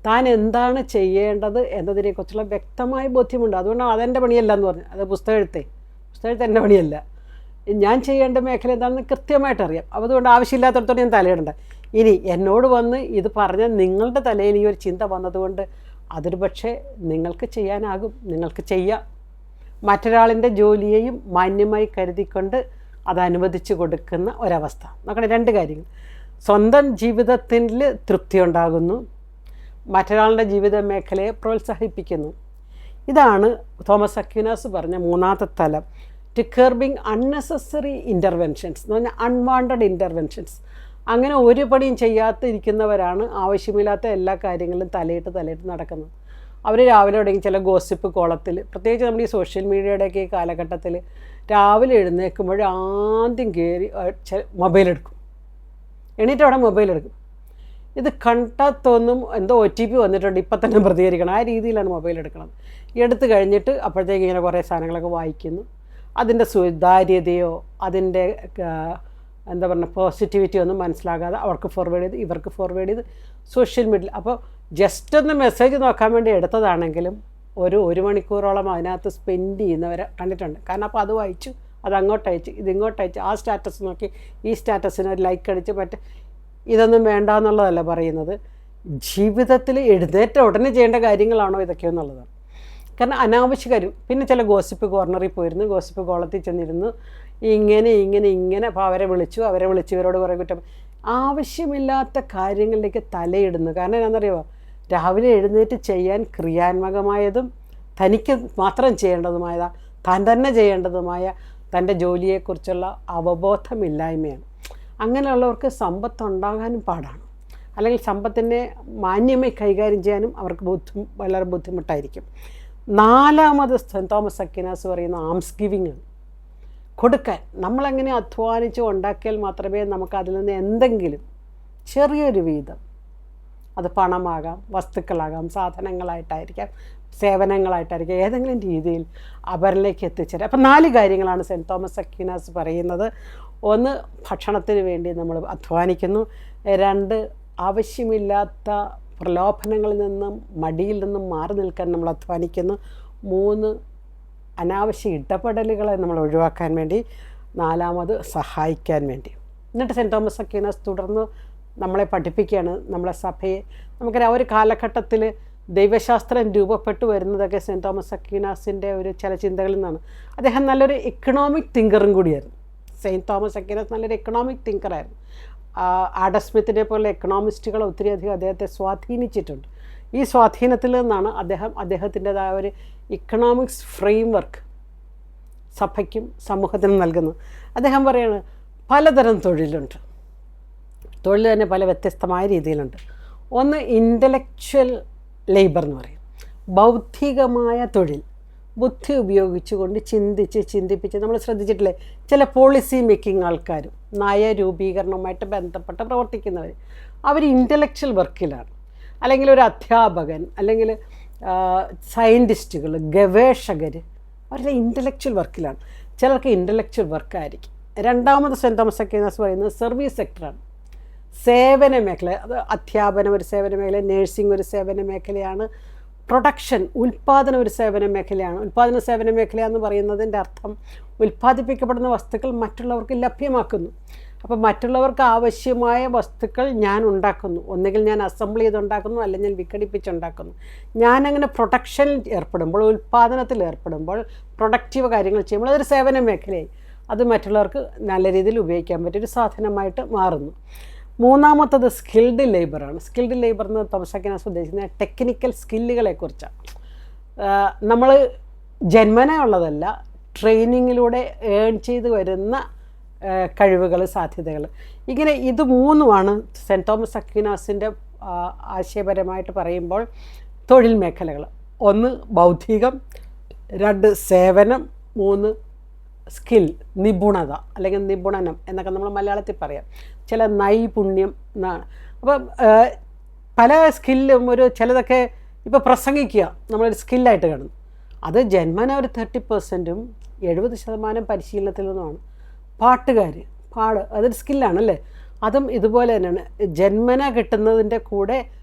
താൻ എന്താണ് ചെയ്യേണ്ടത് എന്നതിനെക്കുറിച്ചുള്ള വ്യക്തമായ ബോധ്യമുണ്ട്. അതുകൊണ്ടാണ് അതെൻ്റെ പണിയല്ല എന്ന് പറഞ്ഞു. അത് പുസ്തകം എഴുത്ത് എൻ്റെ പണിയല്ല, ഞാൻ ചെയ്യേണ്ട മേഖല എന്താണെന്ന് കൃത്യമായിട്ട് അറിയാം. അതുകൊണ്ട് ആവശ്യമില്ലാത്തടത്തോളം ഞാൻ തലയിടണ്ട. ഇനി എന്നോട് വന്ന് ഇത് പറഞ്ഞാൽ നിങ്ങളുടെ തലയിൽ ഈ ഒരു ചിന്ത വന്നതുകൊണ്ട് അതൊരു പക്ഷേ നിങ്ങൾക്ക് ചെയ്യാനാകും, നിങ്ങൾക്ക് ചെയ്യാം. മറ്റൊരാളിൻ്റെ ജോലിയെയും മാന്യമായി കരുതിക്കൊണ്ട് അത് അനുവദിച്ചു കൊടുക്കുന്ന ഒരവസ്ഥ. നോക്കണേ, 2 കാര്യങ്ങൾ. സ്വന്തം ജീവിതത്തിൽ തൃപ്തി ഉണ്ടാകുന്നു, മറ്റൊരാളുടെ ജീവിത മേഖലയെ പ്രോത്സാഹിപ്പിക്കുന്നു. ഇതാണ് തോമസ് അക്വിനാസ് പറഞ്ഞ മൂന്നാമത്തെ തലം, ടു കർബിങ് അൺനെസസറി ഇൻ്റർവെൻഷൻസ് എന്ന് പറഞ്ഞാൽ അൺവാണ്ടഡ് ഇൻ്റർവെൻഷൻസ്. അങ്ങനെ ഒരു പണിയും ചെയ്യാത്തിരിക്കുന്നവരാണ് ആവശ്യമില്ലാത്ത എല്ലാ കാര്യങ്ങളിലും തലയിട്ട് നടക്കുന്നത്. അവർ രാവിലെ തുടങ്ങി ചില ഗോസിപ്പ് കോളത്തിൽ, പ്രത്യേകിച്ച് നമ്മൾ ഈ സോഷ്യൽ മീഡിയയുടെയൊക്കെ ഈ കാലഘട്ടത്തിൽ രാവിലെ എഴുന്നേൽക്കുമ്പോൾ ആദ്യം കയറി മൊബൈലെടുക്കും, എണീറ്റ് അവിടെ മൊബൈലെടുക്കും. ഇത് കണ്ടാൽ തോന്നും എന്തോ OTP വന്നിട്ടുണ്ട്, ഇപ്പം തന്നെ പ്രതികരിക്കണം, ആ രീതിയിലാണ് മൊബൈൽ എടുക്കുന്നത്. എടുത്തു കഴിഞ്ഞിട്ട് അപ്പോഴത്തേക്ക് ഇങ്ങനെ കുറേ സാധനങ്ങളൊക്കെ വായിക്കുന്നു. അതിൻ്റെ സുതാര്യതയോ അതിൻ്റെ എന്താ പറയുക പോസിറ്റിവിറ്റി ഒന്നും മനസ്സിലാകാതെ അവർക്ക് ഫോർവേഡ് ചെയ്ത് ഇവർക്ക് ഫോർവേഡ് ചെയ്ത് സോഷ്യൽ മീഡിയയിൽ. അപ്പോൾ ജസ്റ്റ് ഒന്ന് മെസ്സേജ് നോക്കാൻ വേണ്ടി എടുത്തതാണെങ്കിലും ഒരു മണിക്കൂറോളം അതിനകത്ത് സ്പെൻഡ് ചെയ്യുന്നവരെ കണ്ടിട്ടുണ്ട്. കാരണം അപ്പോൾ അത് വായിച്ചു, അത് അങ്ങോട്ടയച്ചു, ഇതിങ്ങോട്ടയച്ചു, ആ സ്റ്റാറ്റസ് നോക്കി ഈ സ്റ്റാറ്റസിന് ഒരു ലൈക്ക് അടിച്ച് ഇതൊന്നും വേണ്ട എന്നുള്ളതല്ല പറയുന്നത്. ജീവിതത്തിൽ എഴുന്നേറ്റ ഉടനെ ചെയ്യേണ്ട കാര്യങ്ങളാണോ ഇതൊക്കെയെന്നുള്ളതാണ്. കാരണം അനാവശ്യ കാര്യം. പിന്നെ ചില ഗോസിപ്പ് കോർണറിൽ പോയിരുന്നു, ഗോസിപ്പ് കോളത്തിൽ ചെന്നിരുന്നു, ഇങ്ങനെ അപ്പോൾ അവരെ വിളിച്ചു ഇവരോട് കുറേ കുറ്റം. ആവശ്യമില്ലാത്ത കാര്യങ്ങളിലേക്ക് തലയിടുന്നു. കാരണം എന്താണെന്നറിയുമോ, രാവിലെ എഴുന്നേറ്റ് ചെയ്യാൻ ക്രിയാത്മകമായതും തനിക്ക് മാത്രം ചെയ്യേണ്ടതുമായ താൻ തന്നെ ചെയ്യേണ്ടതുമായ തൻ്റെ ജോലിയെക്കുറിച്ചുള്ള അവബോധമില്ലായ്മയാണ്. അങ്ങനെയുള്ളവർക്ക് സമ്പത്തുണ്ടാകാനും പാടാണ്, അല്ലെങ്കിൽ സമ്പത്തിനെ മാന്യമായി കൈകാര്യം ചെയ്യാനും അവർക്ക് വളരെ ബുദ്ധിമുട്ടായിരിക്കും. 4ാമത് സെൻറ്റ് തോമസ് അക്വിനാസ് പറയുന്ന ആംസ് ഗിവിങ് ആണ്. കൊടുക്കാൻ നമ്മളെങ്ങനെ അധ്വാനിച്ച് ഉണ്ടാക്കിയാൽ മാത്രമേ നമുക്ക് അതിൽ നിന്ന് എന്തെങ്കിലും ചെറിയൊരു വീതം, അത് പണമാകാം, വസ്തുക്കളാകാം, സാധനങ്ങളായിട്ടായിരിക്കാം, സേവനങ്ങളായിട്ടായിരിക്കാം, ഏതെങ്കിലും രീതിയിൽ അവരിലേക്ക് എത്തിച്ചേരാം. അപ്പം 4 കാര്യങ്ങളാണ് സെൻറ്റ് തോമസ് അക്വിനാസ് പറയുന്നത്. 1, ഭക്ഷണത്തിന് വേണ്ടി നമ്മൾ അധ്വാനിക്കുന്നു. 2, ആവശ്യമില്ലാത്ത പ്രലോഭനങ്ങളിൽ നിന്നും മടിയിൽ നിന്നും മാറി നിൽക്കാൻ നമ്മൾ അധ്വാനിക്കുന്നു. 3, അനാവശ്യ ഇടപെടലുകളെ നമ്മൾ ഒഴിവാക്കാൻ വേണ്ടി. 4ാമത് സഹായിക്കാൻ വേണ്ടി. എന്നിട്ട് സെൻറ്റ് തോമസ് അക്വിനാസ് തുടർന്ന് നമ്മളെ പഠിപ്പിക്കുകയാണ്, നമ്മളെ സഭയെ. നമുക്കറിയാം ഒരു കാലഘട്ടത്തിൽ ദൈവശാസ്ത്രം രൂപപ്പെട്ടു വരുന്നതൊക്കെ സെൻറ്റ് തോമസ് അക്വിനാസിൻ്റെ ചില ചിന്തകളിൽ നിന്നാണ്. അദ്ദേഹം നല്ലൊരു എക്കണോമിക് തിങ്കറും കൂടിയായിരുന്നു. സെയിൻറ്റ് തോമസ് അക്വിനാസ് നല്ലൊരു എക്കണോമിക് തിങ്കറായിരുന്നു. ആഡം സ്മിത്തിനെ പോലെ എക്കണോമിസ്റ്റുകൾ ഒത്തിരിയധികം അദ്ദേഹത്തെ സ്വാധീനിച്ചിട്ടുണ്ട്. ഈ സ്വാധീനത്തിൽ നിന്നാണ് അദ്ദേഹത്തിൻ്റെതായ ഒരു ഇക്കണോമിക്സ് ഫ്രെയിം വർക്ക് സഭയ്ക്കും സമൂഹത്തിനും നൽകുന്നത്. അദ്ദേഹം പറയുന്നത് പലതരം തൊഴിലുണ്ട്, തൊഴിൽ തന്നെ പല വ്യത്യസ്തമായ രീതിയിലുണ്ട്. 1, ഇൻ്റലക്ച്വൽ ലേബർ എന്ന് പറയും, ബൗദ്ധികമായ തൊഴിൽ. ബുദ്ധി ഉപയോഗിച്ചുകൊണ്ട് ചിന്തിപ്പിച്ച് നമ്മൾ ശ്രദ്ധിച്ചിട്ടില്ലേ, ചില പോളിസി മേക്കിംഗ് ആൾക്കാരും നയരൂപീകരണവുമായിട്ട് ബന്ധപ്പെട്ട് പ്രവർത്തിക്കുന്നവർ, അവർ ഇൻ്റലക്ച്വൽ വർക്കിലാണ്. അല്ലെങ്കിൽ ഒരു അധ്യാപകൻ, അല്ലെങ്കിൽ സയൻറ്റിസ്റ്റുകൾ, ഗവേഷകർ, അവരെല്ലാം ഇൻ്റലക്ച്വൽ വർക്കിലാണ്. ചിലർക്ക് ഇൻ്റലക്ച്വൽ വർക്കായിരിക്കും. 2ാമത് സെൻറ്റ് തോമസ് അക്വിനാസ് പറയുന്നത് സർവീസ് സെക്ടറാണ്, സേവന മേഖല. അത് അധ്യാപനം ഒരു സേവന മേഖല, നേഴ്സിംഗ് ഒരു സേവന മേഖലയാണ്, പ്രൊഡക്ഷൻ ഉൽപ്പാദനം ഒരു സേവന മേഖലയാണ്. ഉൽപ്പാദന സേവന മേഖല എന്ന് പറയുന്നതിൻ്റെ അർത്ഥം ഉൽപ്പാദിപ്പിക്കപ്പെടുന്ന വസ്തുക്കൾ മറ്റുള്ളവർക്ക് ലഭ്യമാക്കുന്നു. അപ്പോൾ മറ്റുള്ളവർക്ക് ആവശ്യമായ വസ്തുക്കൾ ഞാൻ ഉണ്ടാക്കുന്നു, ഒന്നുകിൽ ഞാൻ അസംബിൾ ചെയ്തുണ്ടാക്കുന്നു, അല്ലെങ്കിൽ ഞാൻ വിഘടിപ്പിച്ചുണ്ടാക്കുന്നു. ഞാനങ്ങനെ പ്രൊഡക്ഷനിൽ ഏർപ്പെടുമ്പോൾ, ഉൽപ്പാദനത്തിൽ ഏർപ്പെടുമ്പോൾ, പ്രൊഡക്റ്റീവ് കാര്യങ്ങൾ ചെയ്യുമ്പോൾ അതൊരു സേവന മേഖലയായി. അത് മറ്റുള്ളവർക്ക് നല്ല രീതിയിൽ ഉപയോഗിക്കാൻ പറ്റിയൊരു സാധനമായിട്ട് മാറുന്നു. 3ാമത്തത് സ്കിൽഡ് ലേബറാണ്. സ്കിൽഡ് ലേബർ എന്ന് തോമസ് അക്വിനാസ് ഉദ്ദേശിക്കുന്ന ടെക്നിക്കൽ സ്കില്ലുകളെക്കുറിച്ചാണ്. നമ്മൾ ജന്മന ഉള്ളതല്ല, ട്രെയിനിങ്ങിലൂടെ ഏൺ ചെയ്ത് വരുന്ന കഴിവുകൾ, സാധ്യതകൾ. ഇങ്ങനെ ഇത് 3മാണ് സെൻറ്റ് തോമസ് അക്വിനാസിൻ്റെ ആശയപരമായിട്ട് പറയുമ്പോൾ തൊഴിൽ മേഖലകൾ. 1 ബൗദ്ധികം, 2 സേവനം, 3 സ്കിൽ, നിപുണത അല്ലെങ്കിൽ നിപുണനം എന്നൊക്കെ നമ്മൾ മലയാളത്തിൽ പറയാം. ചില നൈപുണ്യം എന്നാണ്. അപ്പം പല സ്കില്ലും ചിലതൊക്കെ ഇപ്പോൾ പ്രസംഗിക്കുക നമ്മളൊരു സ്കില്ലായിട്ട് കാണുന്നു. അത് ജന്മന ഒരു 30%-ഉം 70% പരിശീലനത്തിൽ നിന്നുമാണ്. പാട്ടുകാർ അതൊരു സ്കില്ലാണല്ലേ. അതും ഇതുപോലെ തന്നെയാണ്. ജന്മന കിട്ടുന്നതിൻ്റെ കൂടെ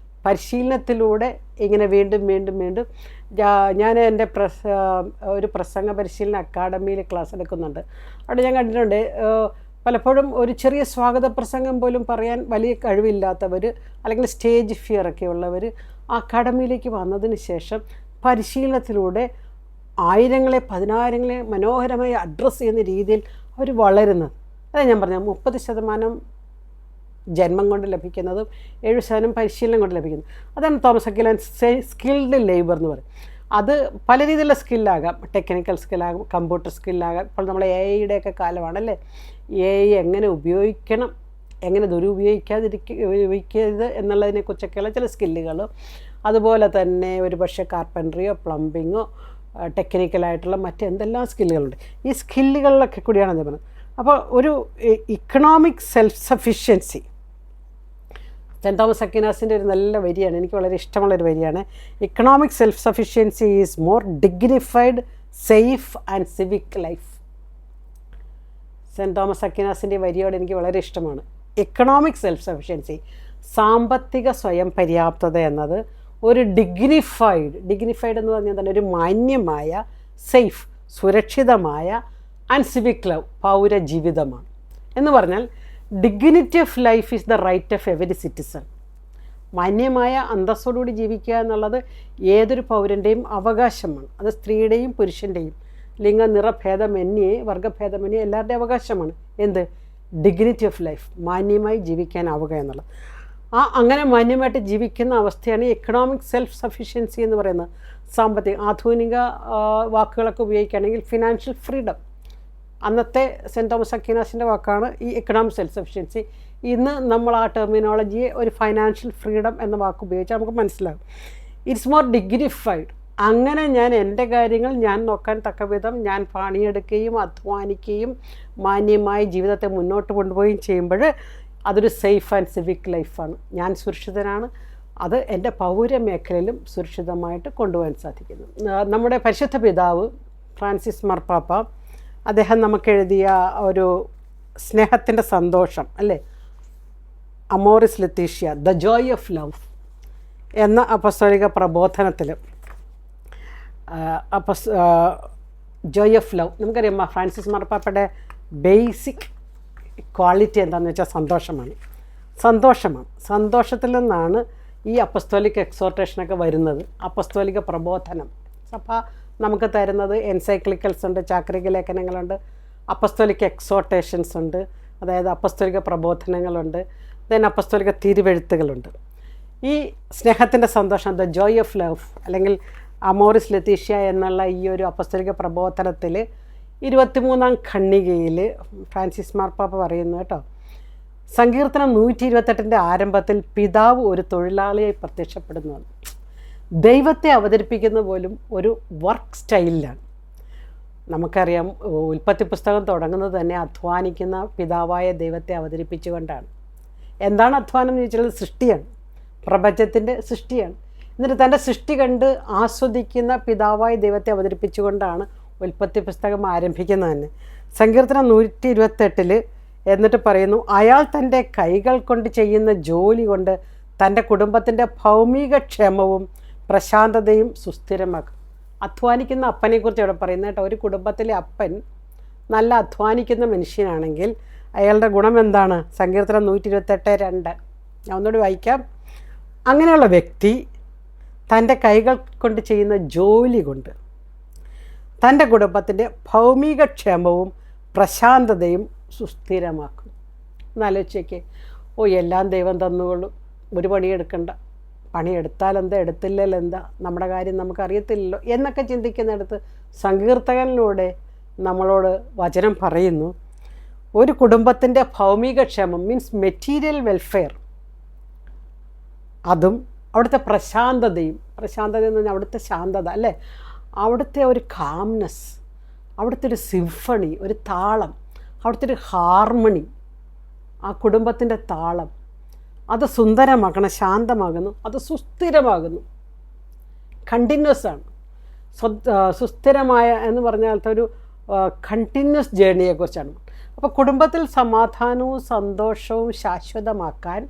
പരിശീലനത്തിലൂടെ ഇങ്ങനെ വീണ്ടും ഞാൻ എൻ്റെ ഒരു പ്രസംഗ പരിശീലന അക്കാഡമിയിൽ ക്ലാസ് എടുക്കുന്നുണ്ട്. അവിടെ ഞാൻ കണ്ടിട്ടുണ്ട് പലപ്പോഴും ഒരു ചെറിയ സ്വാഗത പ്രസംഗം പോലും പറയാൻ വലിയ കഴിവില്ലാത്തവർ, അല്ലെങ്കിൽ സ്റ്റേജ് ഫിയറൊക്കെ ഉള്ളവർ അക്കാഡമിയിലേക്ക് വന്നതിന് ശേഷം പരിശീലനത്തിലൂടെ 1000-ങ്ങളെ 10,000-ങ്ങളെ മനോഹരമായി അഡ്രസ്സ് ചെയ്യുന്ന രീതിയിൽ അവർ വളരുന്നത്. അതാണ് ഞാൻ പറഞ്ഞത്, 30% ജന്മം കൊണ്ട് ലഭിക്കുന്നതും 7% പരിശീലനം കൊണ്ട് ലഭിക്കുന്നത്. അതാണ് തോമസ് അക്വിനാസ് സ്കിൽഡ് ലേബർ എന്ന് പറയും. അത് പല രീതിയിലുള്ള സ്കില്ലാകാം, ടെക്നിക്കൽ സ്കില്ലാകാം, കമ്പ്യൂട്ടർ സ്കില്ലാകാം. ഇപ്പോൾ നമ്മൾ AI-യുടെയൊക്കെ കാലമാണല്ലേ. AI എങ്ങനെ ഉപയോഗിക്കണം, എങ്ങനെ ഉപയോഗിക്കരുത് എന്നുള്ളതിനെക്കുറിച്ചൊക്കെയുള്ള ചില സ്കില്ലുകൾ. അതുപോലെ തന്നെ ഒരു പക്ഷേ കാർപ്പൻട്രിയോ പ്ലംബിങ്ങോ ടെക്നിക്കലായിട്ടുള്ള മറ്റെന്തെല്ലാം സ്കില്ലുകളുണ്ട്. ഈ സ്കില്ലുകളിലൊക്കെ കൂടിയാണ് ഞാൻ പറഞ്ഞത്. അപ്പോൾ ഒരു economic self sufficiency, Saint Thomas അക്വിനാസിൻ്റെ ഒരു നല്ല വരിയാണ്, എനിക്ക് വളരെ ഇഷ്ടമുള്ളൊരു വരിയാണ്. Economic self sufficiency is more dignified, safe and civic life. Saint Thomas അക്വിനാസിൻ്റെ വരിയോട് എനിക്ക് വളരെ ഇഷ്ടമാണ്. എക്കണോമിക് സെൽഫ് സഫിഷ്യൻസി, സാമ്പത്തിക സ്വയം പര്യാപ്തത എന്നത് ഒരു ഡിഗ്നിഫൈഡ് എന്ന് പറഞ്ഞാൽ തന്നെ ഒരു മാന്യമായ, സേഫ് സുരക്ഷിതമായ ആൻഡ് സിവിക് ലവ് പൗരജീവിതമാണ്. എന്ന് പറഞ്ഞാൽ dignity of life is the right of every citizen. മാന്യമായ അന്തസ്സോടുകൂടി ജീവിക്കുക എന്നുള്ളത് ഏതൊരു പൗരൻ്റെയും അവകാശമാണ്. അത് സ്ത്രീയുടെയും പുരുഷൻ്റെയും നിറഭേദമന്യേ വർഗ്ഗഭേദമന്യേ എല്ലാവരുടെയും അവകാശമാണ്. എന്ത്? ഡിഗ്നിറ്റി ഓഫ് ലൈഫ്, മാന്യമായി ജീവിക്കാനാവുക എന്നുള്ളത്. അങ്ങനെ മാന്യമായിട്ട് ജീവിക്കുന്ന അവസ്ഥയാണ് എക്കണോമിക് സെൽഫ് സഫിഷ്യൻസി എന്ന് പറയുന്നത്. സാമ്പത്തിക ആധുനിക വാക്കുകളൊക്കെ ഉപയോഗിക്കുകയാണെങ്കിൽ ഫിനാൻഷ്യൽ ഫ്രീഡം. അന്നത്തെ സെൻറ്റ് തോമസ് അക്വിനാസിൻ്റെ വാക്കാണ് ഈ എക്കണോമിക് സെൽഫ് സഫിഷ്യൻസി. ഇന്ന് നമ്മൾ ആ ടെർമിനോളജിയെ ഒരു ഫൈനാൻഷ്യൽ ഫ്രീഡം എന്ന വാക്ക് ഉപയോഗിച്ചാൽ നമുക്ക് മനസ്സിലാകും. It's more dignified. അങ്ങനെ ഞാൻ എൻ്റെ കാര്യങ്ങൾ ഞാൻ നോക്കാൻ തക്ക വിധം ഞാൻ പണിയെടുക്കുകയും അധ്വാനിക്കുകയും മാന്യമായി ജീവിതത്തെ മുന്നോട്ട് കൊണ്ടുപോവുകയും ചെയ്യുമ്പോൾ അതൊരു സേഫ് ആൻഡ് സിവിക് ലൈഫാണ്. ഞാൻ സുരക്ഷിതനാണ്. അത് എൻ്റെ പൗരമേഖലയിലും സുരക്ഷിതമായിട്ട് കൊണ്ടുപോകാൻ സാധിക്കുന്നു. നമ്മുടെ പരിശുദ്ധ പിതാവ് ഫ്രാൻസിസ് മാർപ്പാപ്പ അദ്ദേഹം നമുക്കെഴുതിയ ഒരു സ്നേഹത്തിൻ്റെ സന്തോഷം അല്ലേ, Amoris Laetitia, the joy of love എന്ന അപ്പസ്തോലിക പ്രബോധനത്തിൽ ജോയ് ഓഫ് ലവ് നമുക്കറിയാം. ഫ്രാൻസിസ് മാർപ്പാപ്പയുടെ ബേസിക് ക്വാളിറ്റി എന്താണെന്ന് വെച്ചാൽ സന്തോഷത്തിൽ നിന്നാണ് ഈ അപ്പസ്തോലിക് എക്സോർട്ടേഷനൊക്കെ വരുന്നത്. അപ്പസ്തോലിക പ്രബോധനം സഭ നമുക്ക് തരുന്നത് എൻസൈക്ലിക്കൽസ് ഉണ്ട്, ചാക്രിക ലേഖനങ്ങളുണ്ട്, അപ്പസ്തോലിക് എക്സോർട്ടേഷൻസ് ഉണ്ട്, അതായത് അപ്പസ്തോലിക പ്രബോധനങ്ങളുണ്ട്, ദെൻ അപ്പസ്തോലിക തിരുവെഴുത്തുകളുണ്ട്. ഈ സ്നേഹത്തിൻ്റെ സന്തോഷം, ദ ജോയ് ഓഫ് ലവ് അല്ലെങ്കിൽ അമോറിസ് ലത്തീഷ്യ എന്നുള്ള ഈ ഒരു അപ്പസ്തോലിക പ്രബോധനത്തിൽ 23-ാം ഖണ്ഡികയിൽ ഫ്രാൻസിസ് മാർപ്പാപ്പ പറയുന്നു കേട്ടോ. സങ്കീർത്തനം 128 ആരംഭത്തിൽ പിതാവ് ഒരു തൊഴിലാളിയായി പ്രത്യക്ഷപ്പെടുന്നതാണ്. ദൈവത്തെ അവതരിപ്പിക്കുന്ന പോലും ഒരു വർക്ക് സ്റ്റൈലിലാണ്. നമുക്കറിയാം, ഉൽപ്പത്തി പുസ്തകം തുടങ്ങുന്നത് തന്നെ അധ്വാനിക്കുന്ന പിതാവായ ദൈവത്തെ അവതരിപ്പിച്ചുകൊണ്ടാണ്. എന്താണ് അധ്വാനം എന്ന് ചോദിച്ചാൽ സൃഷ്ടിയാണ്, പ്രപഞ്ചത്തിൻ്റെ സൃഷ്ടിയാണ്. എന്നിട്ട് തൻ്റെ സൃഷ്ടി കണ്ട് ആസ്വദിക്കുന്ന പിതാവായ ദൈവത്തെ അവതരിപ്പിച്ചുകൊണ്ടാണ് ഉൽപ്പത്തി പുസ്തകം ആരംഭിക്കുന്നത് തന്നെ. സങ്കീർത്തനം 128 എന്നിട്ട് പറയുന്നു, അയാൾ തൻ്റെ കൈകൾ കൊണ്ട് ചെയ്യുന്ന ജോലി കൊണ്ട് തൻ്റെ കുടുംബത്തിൻ്റെ ഭൗമിക ക്ഷേമവും പ്രശാന്തതയും സുസ്ഥിരമാക്കും. അധ്വാനിക്കുന്ന അപ്പനെക്കുറിച്ച് ഇവിടെ പറയുന്നത് കേട്ടോ. ഒരു കുടുംബത്തിലെ അപ്പൻ നല്ല അധ്വാനിക്കുന്ന മനുഷ്യനാണെങ്കിൽ അയാളുടെ ഗുണം എന്താണ്? സങ്കീർത്തനം 128:2 ഞാൻ ഒന്നുകൂടി വായിക്കാം. അങ്ങനെയുള്ള വ്യക്തി തൻ്റെ കൈകൾ കൊണ്ട് ചെയ്യുന്ന ജോലി കൊണ്ട് തൻ്റെ കുടുംബത്തിൻ്റെ ഭൗമിക ക്ഷേമവും പ്രശാന്തതയും സുസ്ഥിരമാക്കും. എന്നാലോചിച്ചേക്ക്. എല്ലാം ദൈവം തന്നുകൊള്ളും, ഒരു പണിയെടുക്കണ്ട, പണിയെടുത്താലെന്താ എടുത്തില്ലെന്താ, നമ്മുടെ കാര്യം നമുക്കറിയത്തില്ലല്ലോ എന്നൊക്കെ ചിന്തിക്കുന്നിടത്ത് സങ്കീർത്തകനിലൂടെ നമ്മളോട് വചനം പറയുന്നു, ഒരു കുടുംബത്തിൻ്റെ ഭൗമിക ക്ഷേമം മീൻസ് മെറ്റീരിയൽ വെൽഫെയർ, അതും അവിടുത്തെ പ്രശാന്തത എന്ന് പറഞ്ഞാൽ അവിടുത്തെ ശാന്തത അല്ലേ, അവിടുത്തെ ഒരു കാംനെസ്, അവിടുത്തെ ഒരു സിംഫണി, ഒരു താളം, അവിടുത്തെ ഒരു ഹാർമണി, ആ കുടുംബത്തിൻ്റെ താളം അത് സുന്ദരമാക്കണം, ശാന്തമാകുന്നു, അത് സുസ്ഥിരമാകുന്നു, കണ്ടിന്യൂസ് ആണ്. സുസ്ഥിരമായ എന്ന് പറഞ്ഞാലത്തെ ഒരു കണ്ടിന്യൂസ് ജേർണിയെക്കുറിച്ചാണ്. അപ്പോൾ കുടുംബത്തിൽ സമാധാനവും സന്തോഷവും ശാശ്വതമാക്കാൻ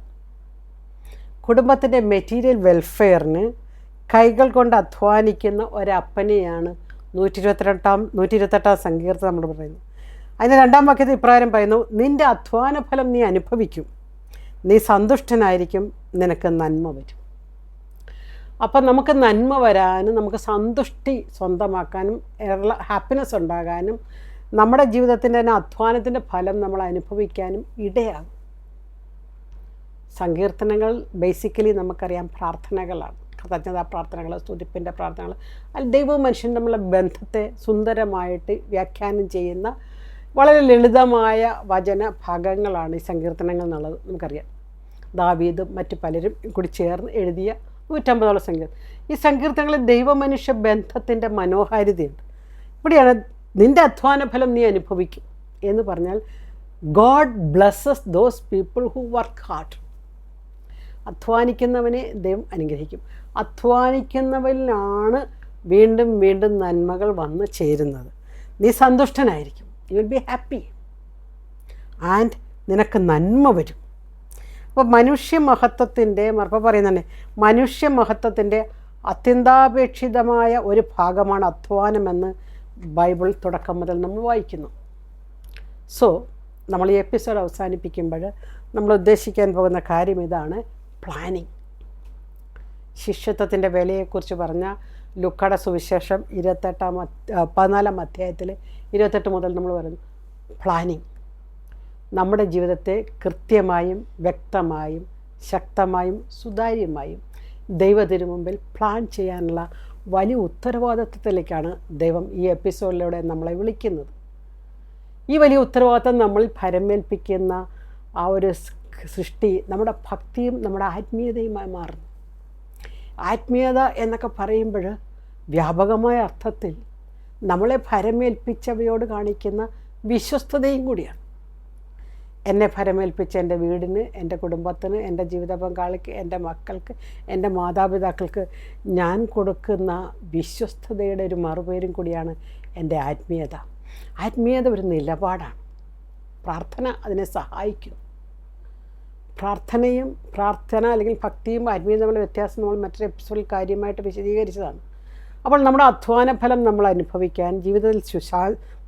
കുടുംബത്തിൻ്റെ മെറ്റീരിയൽ വെൽഫെയറിന് കൈകൾ കൊണ്ട് അധ്വാനിക്കുന്ന ഒരപ്പനെയാണ് 128-ാം സങ്കീർത്തനം നമ്മൾ പറയുന്നത്. അതിൻ്റെ 2-ാം വാക്യത്തിൽ ഇപ്രകാരം പറയുന്നു, നിൻ്റെ അധ്വാന ഫലം നീ അനുഭവിക്കും, നീ സന്തുഷ്ടനായിരിക്കും, നിനക്ക് നന്മ വരും. അപ്പം നമുക്ക് നന്മ വരാനും നമുക്ക് സന്തുഷ്ടി സ്വന്തമാക്കാനും ഹാപ്പിനെസ് ഉണ്ടാകാനും നമ്മുടെ ജീവിതത്തിൻ്റെ തന്നെ അധ്വാനത്തിൻ്റെ ഫലം നമ്മൾ അനുഭവിക്കാനും ഇടയാകും. സങ്കീർത്തനങ്ങൾ ബേസിക്കലി നമുക്കറിയാം പ്രാർത്ഥനകളാണ്, കൃതജ്ഞതാ പ്രാർത്ഥനകൾ, സ്തുതിപ്പിൻ്റെ പ്രാർത്ഥനകൾ. അതിൽ ദൈവവും മനുഷ്യനും തമ്മിലുള്ള ബന്ധത്തെ സുന്ദരമായിട്ട് വ്യാഖ്യാനം ചെയ്യുന്ന വളരെ ലളിതമായ വചന ഭാഗങ്ങളാണ് ഈ സങ്കീർത്തനങ്ങൾ എന്നുള്ളത് നമുക്കറിയാം. ദാവീദും മറ്റു പലരും കൂടി ചേർന്ന് എഴുതിയ 150 സങ്കീർത്തനം. ഈ സങ്കീർത്തനങ്ങളിൽ ദൈവമനുഷ്യ ബന്ധത്തിൻ്റെ മനോഹാരിതയുണ്ട്. ഇവിടെയാണ് നിൻ്റെ അധ്വാന ഫലം നീ അനുഭവിക്കും എന്ന് പറഞ്ഞാൽ God blesses those people who work hard. അധ്വാനിക്കുന്നവനെ ദൈവം അനുഗ്രഹിക്കും. അധ്വാനിക്കുന്നവരിലാണ് വീണ്ടും വീണ്ടും നന്മകൾ വന്ന് ചേരുന്നത്. നീ സന്തുഷ്ടനായിരിക്കും. You will be happy and നിനക്ക് നന്മ വരും. അപ്പോൾ മനുഷ്യമഹത്വത്തിൻ്റെ പറയുന്നുണ്ട്, മനുഷ്യമഹത്വത്തിൻ്റെ അത്യന്താപേക്ഷിതമായ ഒരു ഭാഗമാണ് അധ്വാനമെന്ന് ബൈബിൾ തുടക്കം മുതൽ നമ്മൾ വായിക്കുന്നു. സോ നമ്മൾ ഈ എപ്പിസോഡ് അവസാനിപ്പിക്കുമ്പോൾ നമ്മൾ ഉദ്ദേശിക്കാൻ പോകുന്ന കാര്യം ഇതാണ്: പ്ലാനിങ്. ശിഷ്യത്വത്തിൻ്റെ വിലയെക്കുറിച്ച് പറഞ്ഞ ലൂക്കായുടെ സുവിശേഷം 14-ാം അധ്യായത്തിൽ 28 മുതൽ നമ്മൾ പറയുന്നു പ്ലാനിങ്. നമ്മുടെ ജീവിതത്തെ കൃത്യമായും വ്യക്തമായും ശക്തമായും സുതാര്യമായും ദൈവത്തിനു മുമ്പിൽ പ്ലാൻ ചെയ്യാനുള്ള വലിയ ഉത്തരവാദിത്വത്തിലേക്കാണ് ദൈവം ഈ എപ്പിസോഡിലൂടെ നമ്മളെ വിളിക്കുന്നത്. ഈ വലിയ ഉത്തരവാദിത്വം നമ്മൾ ഭരമേൽപ്പിക്കുന്ന ആ ഒരു സൃഷ്ടി നമ്മുടെ ഭക്തിയും നമ്മുടെ ആത്മീയതയുമായി മാറുന്നു. ആത്മീയത എന്നൊക്കെ പറയുമ്പോൾ വ്യാപകമായ അർത്ഥത്തിൽ നമ്മളെ ഭരമേൽപ്പിച്ചവയോട് കാണിക്കുന്ന വിശ്വസ്തതയും കൂടിയാണ്. എന്നെ ഭരമേൽപ്പിച്ച എൻ്റെ വീടിന്, എൻ്റെ കുടുംബത്തിന്, എൻ്റെ ജീവിത പങ്കാളിക്ക്, എൻ്റെ മക്കൾക്ക്, എൻ്റെ മാതാപിതാക്കൾക്ക് ഞാൻ കൊടുക്കുന്ന വിശ്വസ്തതയുടെ ഒരു മറുപേരും കൂടിയാണ് എൻ്റെ ആത്മീയത. ആത്മീയത ഒരു നിലപാടാണ്. പ്രാർത്ഥന അതിനെ സഹായിക്കും. പ്രാർത്ഥന അല്ലെങ്കിൽ ഭക്തിയും ആത്മീയത തമ്മിലുള്ള വ്യത്യാസം നമ്മൾ മറ്റൊരു എപ്പിസോഡിൽ കാര്യമായിട്ട് വിശദീകരിച്ചതാണ്. അപ്പോൾ നമ്മുടെ അധ്വാന ഫലം നമ്മൾ അനുഭവിക്കാൻ, ജീവിതത്തിൽ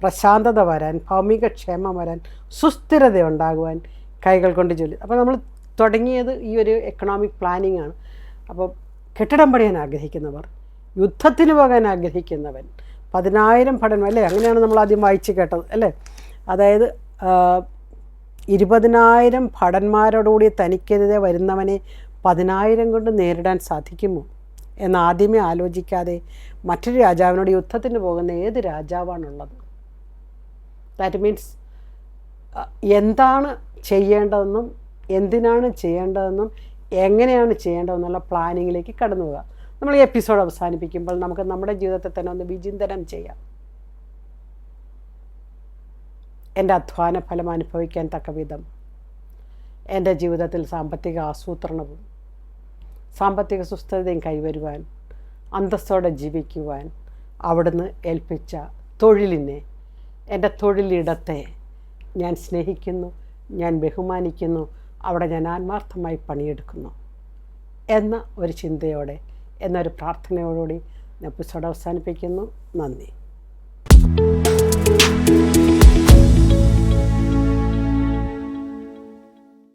പ്രശാന്തത വരാൻ, ഭൗമിക ക്ഷേമം വരാൻ, സുസ്ഥിരത ഉണ്ടാകുവാൻ കൈകൾ കൊണ്ട് ജോലി. അപ്പോൾ നമ്മൾ തുടങ്ങിയത് ഈ ഒരു എക്കണോമിക് പ്ലാനിങ് ആണ്. അപ്പോൾ കെട്ടിടം പണിയാൻ ആഗ്രഹിക്കുന്നവർ, യുദ്ധത്തിന് പോകാൻ ആഗ്രഹിക്കുന്നവൻ, 10,000 ഭടന്മാർ അല്ലേ, അങ്ങനെയാണ് നമ്മൾ ആദ്യം വായിച്ച് കേട്ടത് അല്ലേ. അതായത് 20,000 ഭടന്മാരോടുകൂടി തനിക്കെതിരെ വരുന്നവനെ 10,000 കൊണ്ട് നേരിടാൻ സാധിക്കുമോ എന്ന് ആദ്യമേ ആലോചിക്കാതെ മറ്റൊരു രാജാവിനോട് യുദ്ധത്തിന് പോകുന്ന ഏത് രാജാവാണുള്ളത്? ദാറ്റ് മീൻസ് എന്താണ് ചെയ്യേണ്ടതെന്നും എന്തിനാണ് ചെയ്യേണ്ടതെന്നും എങ്ങനെയാണ് ചെയ്യേണ്ടതെന്നുള്ള പ്ലാനിങ്ങിലേക്ക് കടന്നു പോവുക. നമ്മൾ ഈ എപ്പിസോഡ് അവസാനിപ്പിക്കുമ്പോൾ നമുക്ക് നമ്മുടെ ജീവിതത്തെ തന്നെ ഒന്ന് വിചിന്തനം ചെയ്യാം. എൻ്റെ അധ്വാന ഫലം അനുഭവിക്കാൻ തക്ക വിധം എൻ്റെ ജീവിതത്തിൽ സാമ്പത്തിക ആസൂത്രണവും സാമ്പത്തിക സുസ്ഥിരതയും കൈവരുവാൻ, അന്തസ്സോടെ ജീവിക്കുവാൻ അവിടുന്ന് ഏൽപ്പിച്ച തൊഴിലിനെ, എൻ്റെ തൊഴിലിടത്തെ ഞാൻ സ്നേഹിക്കുന്നു, ഞാൻ ബഹുമാനിക്കുന്നു, അവിടെ ഞാൻ ആത്മാർത്ഥമായി പണിയെടുക്കുന്നു എന്ന ഒരു ചിന്തയോടെ, എന്നൊരു പ്രാർത്ഥനയോടുകൂടി എപ്പിസോഡ് അവസാനിപ്പിക്കുന്നു. നന്ദി.